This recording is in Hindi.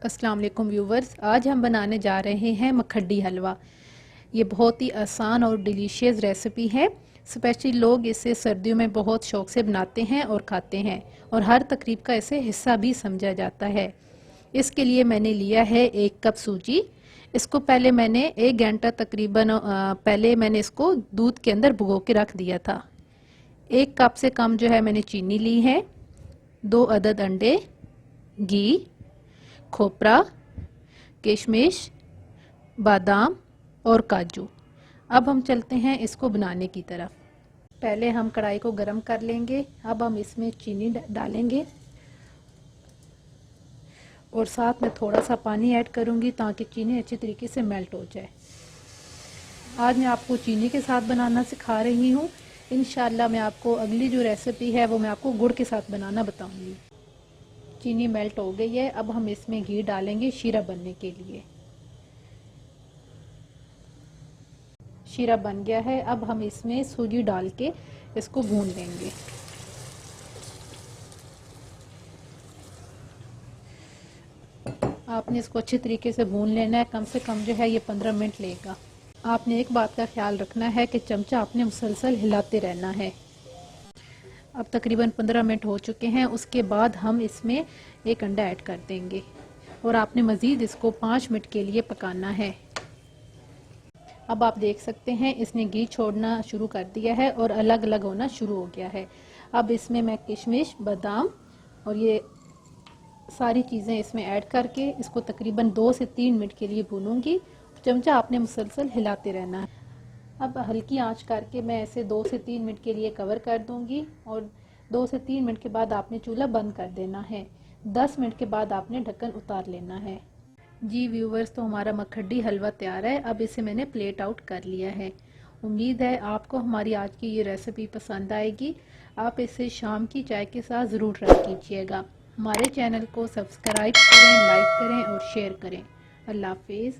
अस्सलाम वालेकुम व्यूवर्स, आज हम बनाने जा रहे हैं मखड्डी हलवा। ये बहुत ही आसान और डिलीशियस रेसिपी है। स्पेशली लोग इसे सर्दियों में बहुत शौक से बनाते हैं और खाते हैं, और हर तकरीब का इसे हिस्सा भी समझा जाता है। इसके लिए मैंने लिया है 1 कप सूजी। इसको पहले मैंने 1 घंटा तकरीबन पहले मैंने इसको दूध के अंदर भिगो के रख दिया था। 1 कप से कम जो है मैंने चीनी ली है, 2 अदद अंडे, घी, खोपरा, किशमिश, बादाम और काजू। अब हम चलते हैं इसको बनाने की तरफ। पहले हम कढ़ाई को गरम कर लेंगे। अब हम इसमें चीनी डालेंगे और साथ में थोड़ा सा पानी ऐड करूंगी ताकि चीनी अच्छी तरीके से मेल्ट हो जाए। आज मैं आपको चीनी के साथ बनाना सिखा रही हूँ। इंशाल्लाह मैं आपको अगली जो रेसिपी है वो मैं आपको गुड़ के साथ बनाना बताऊंगी। चीनी मेल्ट हो गई है। अब हम इसमें घी डालेंगे शीरा बनने के लिए। शीरा बन गया है। अब हम इसमें सूजी डाल के इसको भून लेंगे। आपने इसको अच्छे तरीके से भून लेना है। कम से कम जो है ये 15 मिनट लेगा। आपने एक बात का ख्याल रखना है कि चमचा आपने मुसलसल हिलाते रहना है। अब तकरीबन 15 मिनट हो चुके हैं। उसके बाद हम इसमें 1 अंडा ऐड कर देंगे और आपने मज़ीद इसको 5 मिनट के लिए पकाना है। अब आप देख सकते हैं इसने घी छोड़ना शुरू कर दिया है और अलग अलग होना शुरू हो गया है। अब इसमें मैं किशमिश, बादाम और ये सारी चीज़ें इसमें ऐड करके इसको तकरीबन 2 से 3 मिनट के लिए भूनूंगी। चमचा आपने मुसलसल हिलाते रहना है। अब हल्की आंच करके मैं इसे 2 से 3 मिनट के लिए कवर कर दूंगी और 2 से 3 मिनट के बाद आपने चूल्हा बंद कर देना है। 10 मिनट के बाद आपने ढक्कन उतार लेना है। जी व्यूवर्स, तो हमारा मखड्डी हलवा तैयार है। अब इसे मैंने प्लेट आउट कर लिया है। उम्मीद है आपको हमारी आज की ये रेसिपी पसंद आएगी। आप इसे शाम की चाय के साथ ज़रूर ट्राई कीजिएगा। हमारे चैनल को सब्सक्राइब करें, लाइक करें और शेयर करें। अल्लाह हाफिज़।